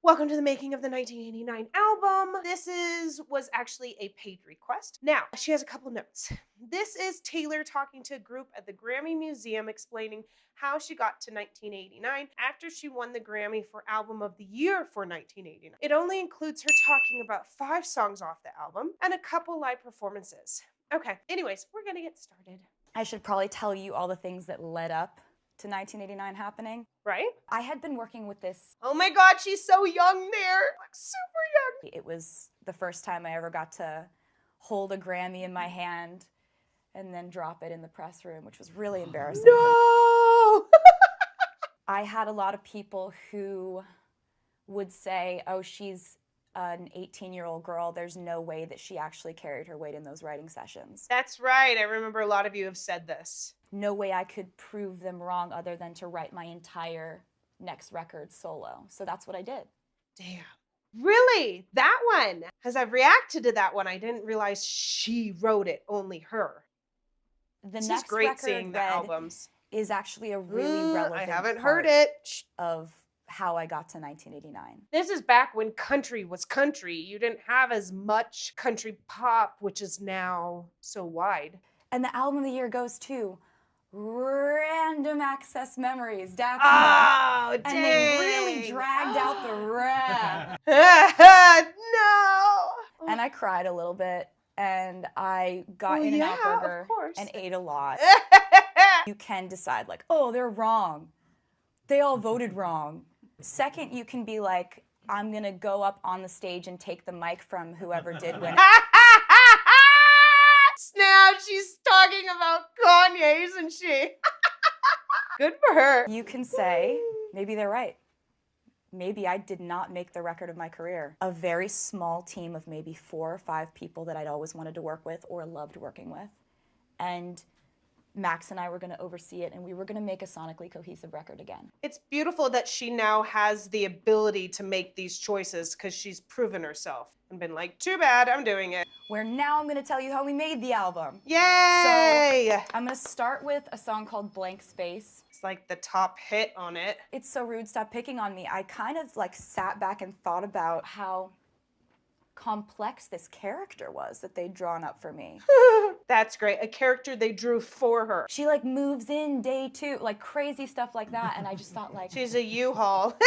Welcome to the making of the 1989 album. Was actually a paid request. Now, she has a couple notes. This is Taylor talking to a group at the Grammy Museum explaining how she got to 1989 after she won the Grammy for Album of the Year for 1989. It only includes her talking about 5 songs off the album and a couple live performances. Okay, anyways, we're gonna get started. I should probably tell you all the things that led up to 1989 happening. Right? I had been working with this. Oh my God, she's so young there. Like super young. It was the first time I ever got to hold a Grammy in my hand and then drop it in the press room, which was really embarrassing. No! I had a lot of people who would say, oh, she's an 18-year-old girl. There's no way that she actually carried her weight in those writing sessions. That's right. I remember a lot of you have said this. No way I could prove them wrong other than to write my entire next record solo. So that's what I did. Damn. Really? That one? As I've reacted to that one, I didn't realize she wrote it, only her. This next is great record seeing the albums. Is actually a really relevant I haven't heard it. Of how I got to 1989. This is back when country was country. You didn't have as much country pop, which is now so wide. And the album of the year goes to Random Access Memories, Daft Punk. Oh, dang. And they really dragged out the rap. No. And I cried a little bit, and I got In-N-Out Burger and ate a lot. You can decide, like, oh, they're wrong. They all voted wrong. Second, you can be like, I'm going to go up on the stage and take the mic from whoever did win. Now she's talking about Kanye, isn't she? Good for her. You can say, maybe they're right. Maybe I did not make the record of my career. A very small team of maybe 4 or 5 people that I'd always wanted to work with or loved working with. And Max and I were going to oversee it, and we were going to make a sonically cohesive record again. It's beautiful that she now has the ability to make these choices because she's proven herself and been like, too bad, I'm doing it. Where now I'm going to tell you how we made the album. Yay! So I'm going to start with a song called Blank Space. It's like the top hit on it. It's So Rude, Stop Picking on Me. I kind of like sat back and thought about how complex this character was that they'd drawn up for me. That's great. A character they drew for her. She like moves in day 2, like crazy stuff like that. And I just thought like, she's a U-Haul.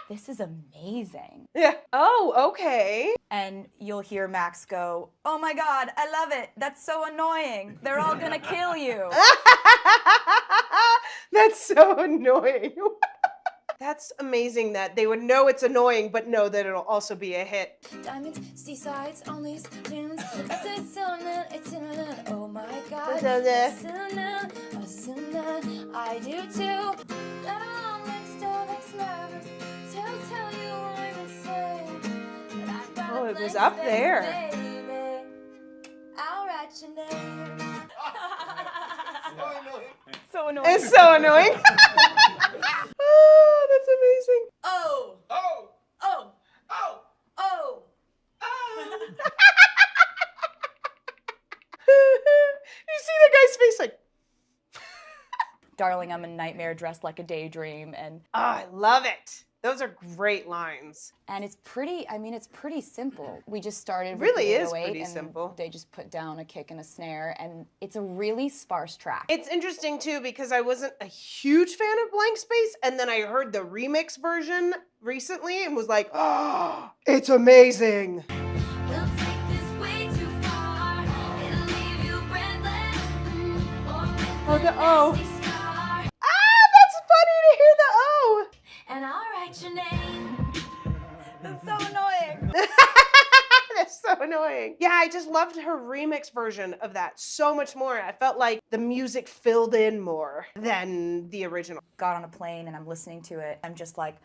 This is amazing. Yeah. Oh, okay. And you'll hear Max go, oh my God, I love it. That's so annoying. They're all gonna kill you. That's so annoying. That's amazing that they would know it's annoying, but know that it'll also be a hit. Diamonds, seasides, on these dunes. Oh my God. I do too. Oh, it was up there. I'll write your name. So annoying. It's so annoying. Oh, that's amazing. Oh. Oh. Oh. Oh. Oh. Oh. You see the guy's face like, Darling, I'm a nightmare dressed like a daydream. And oh, I love it. Those are great lines. And it's pretty simple. We just started with Really the is 808 pretty and simple. They just put down a kick and a snare, and it's a really sparse track. It's interesting too because I wasn't a huge fan of Blank Space, and then I heard the remix version recently and was like, oh, it's amazing. We'll take this way too far. It'll leave you breathless. Oh, the O. That's funny to hear the O. And I'll write your name. That's so annoying. That's so annoying. Yeah, I just loved her remix version of that so much more. I felt like the music filled in more than the original. Got on a plane and I'm listening to it. I'm just like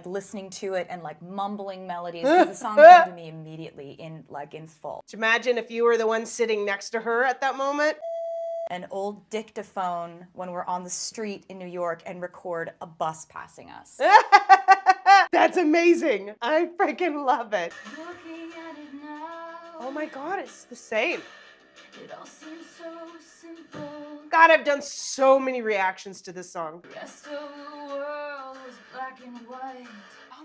listening to it and like mumbling melodies because the song came to me immediately in full. Imagine if you were the one sitting next to her at that moment. An old dictaphone when we're on the street in New York and record a bus passing us. That's amazing. I freaking love it. Looking at it now. Oh my God, it's the same. It all seems so simple. God, I've done so many reactions to this song. The rest of the world was black and white.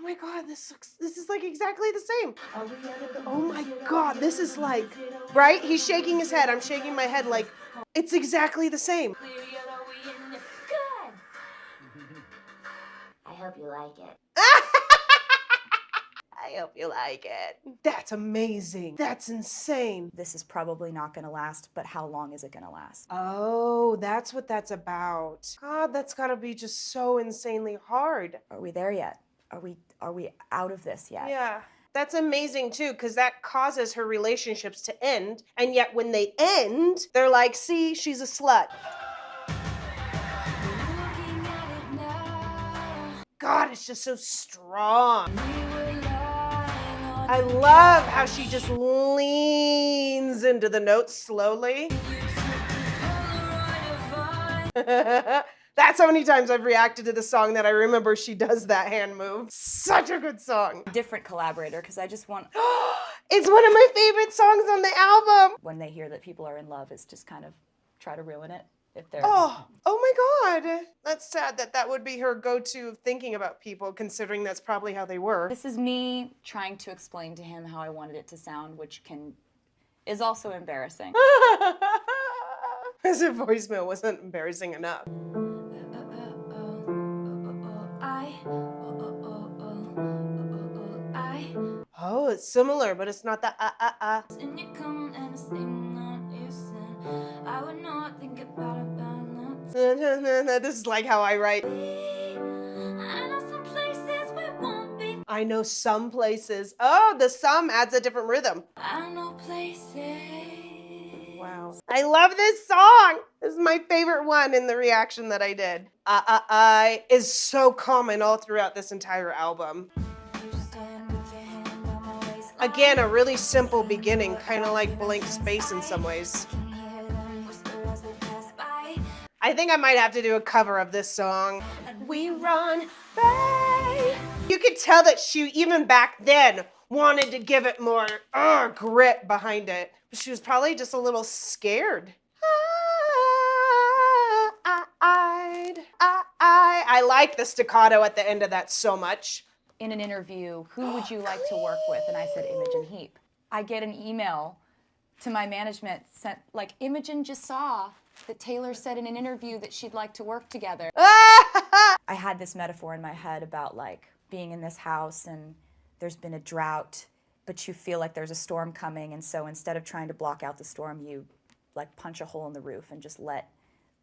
Oh Oh my God, this is like exactly the same. Oh my God, this is like, right? He's shaking his head. I'm shaking my head like, it's exactly the same. Good. I hope you like it. I hope you like it. That's amazing. That's insane. This is probably not going to last, but how long is it going to last? Oh, that's what that's about. God, that's gotta be just so insanely hard. Are we there yet? Are we out of this yet? Yeah. That's amazing too, because that causes her relationships to end. And yet when they end, they're like, see, she's a slut. Looking at it now. God, it's just so strong. We were lying on I love how she just leans into the notes slowly. That's how many times I've reacted to the song that I remember she does that hand move. Such a good song. Different collaborator, because I just want, It's one of my favorite songs on the album. when they hear that people are in love, is just kind of try to ruin it. If they're Oh my God. That's sad that that would be her go-to of thinking about people, considering that's probably how they were. This is me trying to explain to him how I wanted it to sound, which is also embarrassing. As if voicemail wasn't embarrassing enough. Oh, it's similar, but it's not the And you come and sing on your sin. I would not think about it. This is like how I write. I know some places we won't be. I know some places. Oh, the some adds a different rhythm. I know places. Wow. I love this song. This is my favorite one in the reaction that I did. I is so common all throughout this entire album. You stand with your hand on my waistline. Again, a really simple beginning, kind of like Blank Space in some ways. Can hear them whisper as they pass by. I think I might have to do a cover of this song. We run by. You could tell that she, even back then, wanted to give it more grit behind it. But she was probably just a little scared. I like the staccato at the end of that so much. In an interview, who would you like to work with? And I said Imogen Heap. I get an email to my management sent like, Imogen just saw that Taylor said in an interview that she'd like to work together. I had this metaphor in my head about like being in this house and there's been a drought, but you feel like there's a storm coming, and so instead of trying to block out the storm, you like punch a hole in the roof and just let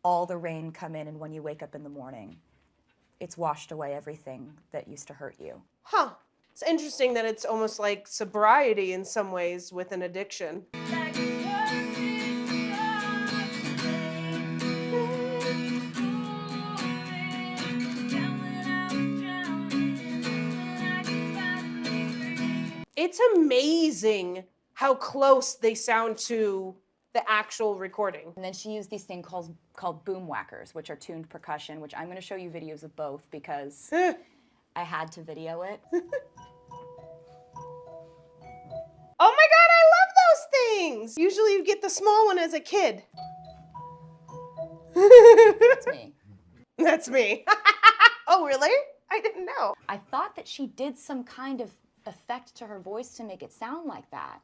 all the rain come in, and when you wake up in the morning, it's washed away everything that used to hurt you. Huh. It's interesting that it's almost like sobriety in some ways with an addiction. It's amazing how close they sound to the actual recording. And then she used these things called boom whackers, which are tuned percussion, which I'm going to show you videos of both because I had to video it. Oh my God, I love those things! Usually you get the small one as a kid. That's me. That's me. Oh, really? I didn't know. I thought that she did some kind of effect to her voice to make it sound like that.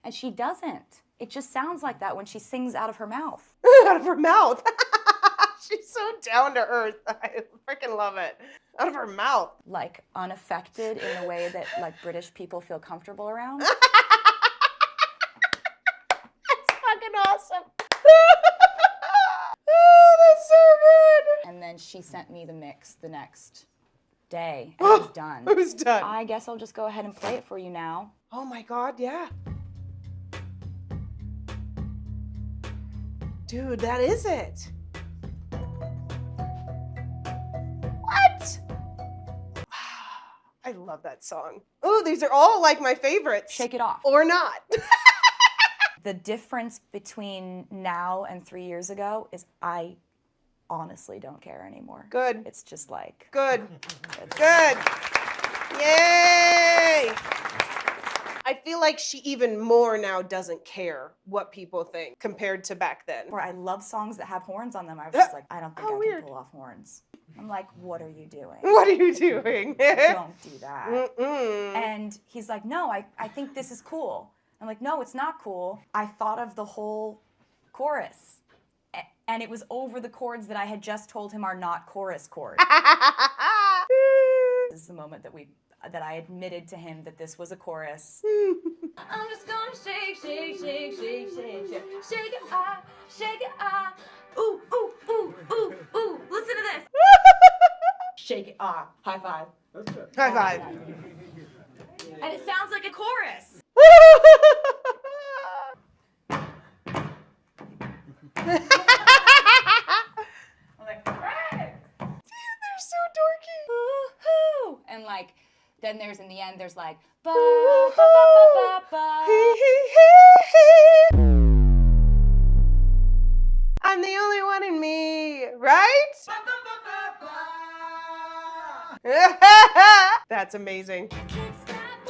And she doesn't. It just sounds like that when she sings out of her mouth. Out of her mouth. She's so down to earth. I freaking love it. Out of her mouth. Like unaffected in a way that like British people feel comfortable around. That's fucking awesome. Oh, that's so good. And then she sent me the mix the next day and it was done. It was done. I guess I'll just go ahead and play it for you now. Oh my God, yeah. Dude, that is it. What? I love that song. Oh, these are all like my favorites. Shake it off. Or not. The difference between now and 3 years ago is I honestly don't care anymore. Good. It's just like, Good. it's- Good. Yay! I feel like she even more now doesn't care what people think compared to back then. Where I love songs that have horns on them. I was just like, I don't think I weird. can pull off horns. I'm like, what are you doing? What are you doing? Don't do that. Mm-mm. And he's like, no, I think this is cool. I'm like, no, it's not cool. I thought of the whole chorus. And it was over the chords that I had just told him are not chorus chords. This is the moment that I admitted to him that this was a chorus. I'm just gonna shake, shake, shake, shake, shake, shake. Shake it, shake it, ooh, ooh, ooh, ooh, ooh. Listen to this. Shake it, high five. High five. And it sounds like a chorus. I'm like, hey! They're so dorky. Woo-hoo! And like, then there's in the end, there's like, ba ba ba ba ba. I'm the only one in me, right? That's amazing.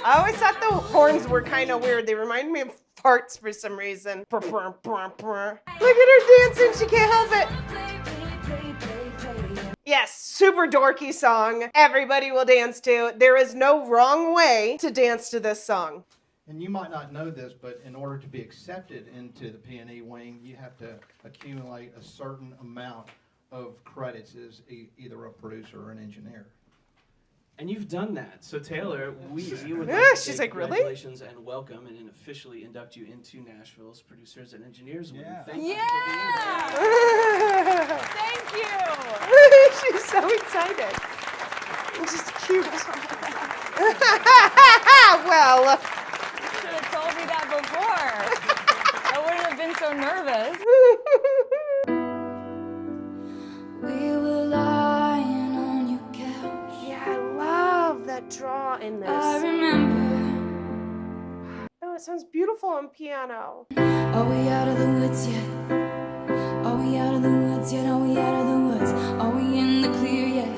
I always thought the horns were kind of weird. They remind me of farts for some reason. Look at her dancing. She can't help it. Yes, super dorky song. Everybody will dance to. There is no wrong way to dance to this song. And you might not know this, but in order to be accepted into the P&E wing, you have to accumulate a certain amount of credits as either a producer or an engineer. And you've done that. So Taylor, we would Yeah, like to she's say like, really? congratulations and welcome and officially induct you into Nashville's Producers and Engineers Wing. Yeah. Thank you for Thank you. She's so excited. Which is cute. Well, You should have told me that before. I wouldn't have been so nervous. We were lying on your couch. yeah, I love that draw in I this. remember. Oh, it sounds beautiful on piano. Are we out of the woods yet? Are we out of the woods yet? Are we out of the woods? Are we in the clear yet?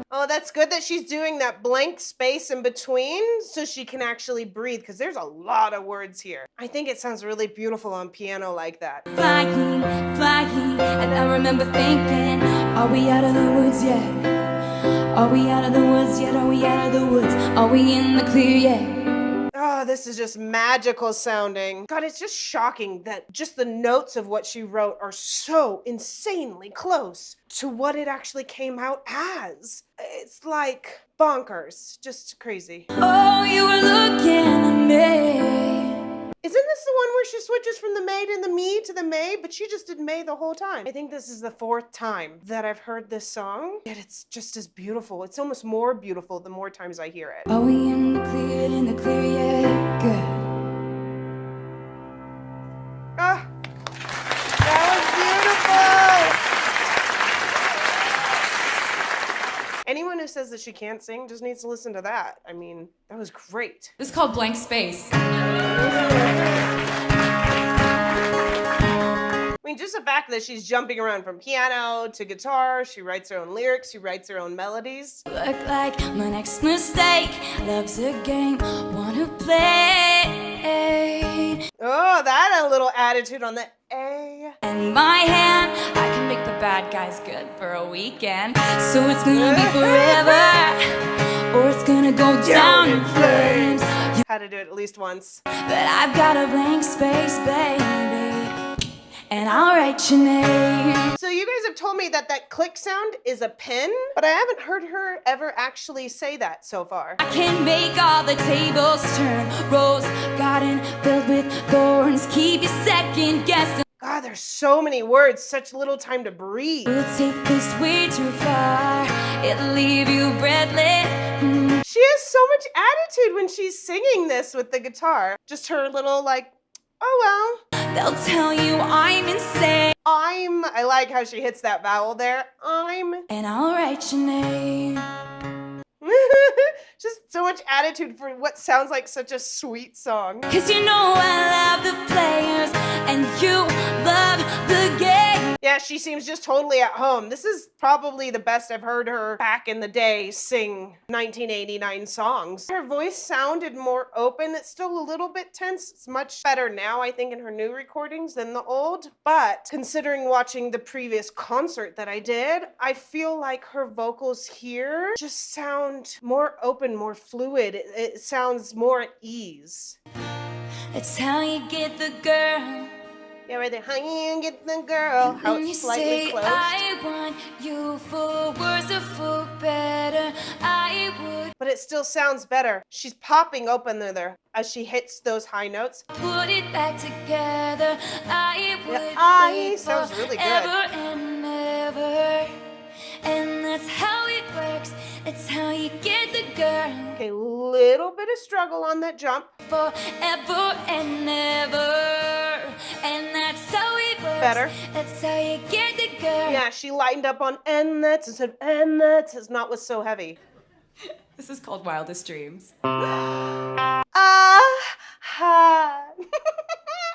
Oh, that's good that she's doing that blank space in between so she can actually breathe, because there's a lot of words here. I think it sounds really beautiful on piano like that. Flying, flying, and I remember thinking, are we out of the woods yet? Are we out of the woods yet? Are we out of the woods? Are we in the clear yet? Oh, this is just magical sounding. God, it's just shocking that just the notes of what she wrote are so insanely close to what it actually came out as. It's like bonkers, just crazy. Oh, you were looking at me. Isn't this the one where she switches from the May to the me to the May, but she just did May the whole time? I think this is the 4th time that I've heard this song, yet it's just as beautiful. It's almost more beautiful the more times I hear it. Are we in the clear yet? Good. Ah, that was beautiful! Anyone who says that she can't sing just needs to listen to that. I mean, that was great. This is called Blank Space. I mean, just the fact that she's jumping around from piano to guitar, she writes her own lyrics, she writes her own melodies. Look like my next mistake. Love's a game, wanna play. Oh, that a little attitude on the A. And my hand, I can make the bad guys good for a weekend. So it's gonna be forever, or it's gonna go down in flames. Had to do it at least once. But I've got a blank space, baby, and I'll write your name. So you guys have told me that that click sound is a pen, but I haven't heard her ever actually say that so far. I can make all the tables turn. Rose garden filled with thorns. Keep you second guessing. God, there's so many words, such little time to breathe. We'll take this way too far. It'll leave you breathless. She has so much attitude when she's singing this with the guitar. Just her little like, oh well. They'll tell you I'm insane. I like how she hits that vowel there. And I'll write your name. Just so much attitude for what sounds like such a sweet song. Cause you know I love the players and you love the game. Yeah, she seems just totally at home. This is probably the best I've heard her back in the day sing 1989 songs. Her voice sounded more open. It's still a little bit tense. It's much better now, I think, in her new recordings than the old. But considering watching the previous concert that I did, I feel like her vocals here just sound more open, more fluid. It sounds more at ease. That's how you get the girl. Yeah, right there. How you get the girl? How When you it's slightly say closed. I want you for worse or for better, I would But it still sounds better. She's popping open there as she hits those high notes. put it back together. I would wait sounds really good. forever and ever. And that's how it works. That's how you get the girl. Okay, little bit of struggle on that jump. Forever and ever. And that's how it works. Better. That's how you get the girl. Yeah, she lightened up on and that's instead of and that's. It's not what's so heavy. This is called Wildest Dreams. Ha.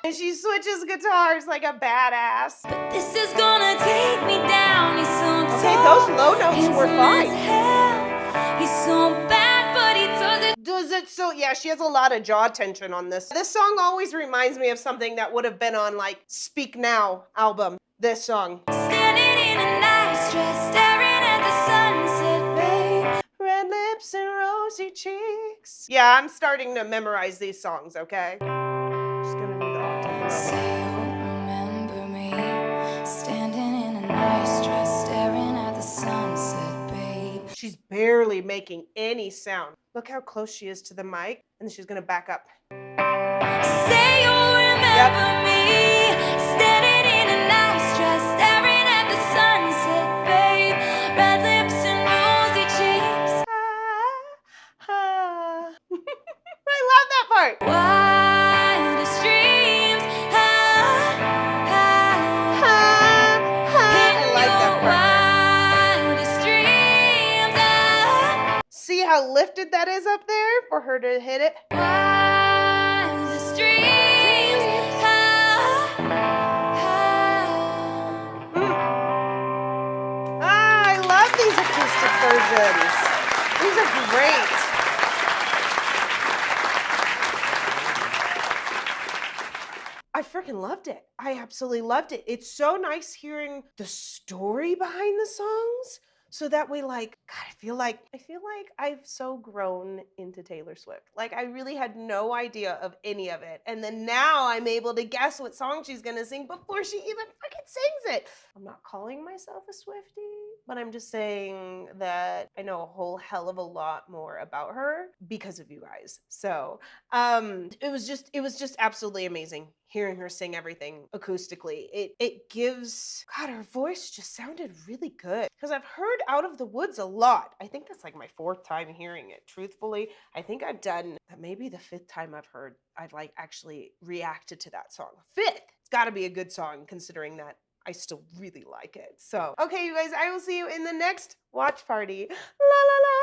And she switches guitars like a badass. But this is gonna take me down. He's so Okay, tall, those low notes were handsome fine. as hell. He's so bad, but he does it. Does it so? Yeah, she has a lot of jaw tension on this. This song always reminds me of something that would have been on like Speak Now album. This song. Standing in a nice dress, staring at the sunset, babe. Red lips and rosy cheeks. Yeah, I'm starting to memorize these songs, okay? Just gonna do the octave Say level. you'll remember me, standing in a nice dress, staring at the sunset, babe. She's barely making any sound. Look how close she is to the mic, and then she's gonna back up. Say you'll remember me, standing in a nice dress, staring at the sunset, babe. Red lips and rosy cheeks. I love that part. Wildest dreams. I like that part. Wildest dreams. See how lifted that is up there for her to hit it? Wildest dreams. I love these acoustic versions. These are great. I freaking loved it. I absolutely loved it. It's so nice hearing the story behind the songs. So that way, like, God, I feel like I've so grown into Taylor Swift. Like, I really had no idea of any of it. And then now I'm able to guess what song she's gonna sing before she even freaking sings it. I'm not calling myself a Swiftie, but I'm just saying that I know a whole hell of a lot more about her because of you guys. So it was just absolutely amazing hearing her sing everything acoustically. It gives, God, her voice just sounded really good. Because I've heard Out of the Woods a lot. I think that's like my 4th time hearing it. Truthfully, I think I've done that maybe the 5th time I've like actually reacted to that song. 5th! It's gotta be a good song considering that I still really like it. So, okay, you guys, I will see you in the next watch party. La la la!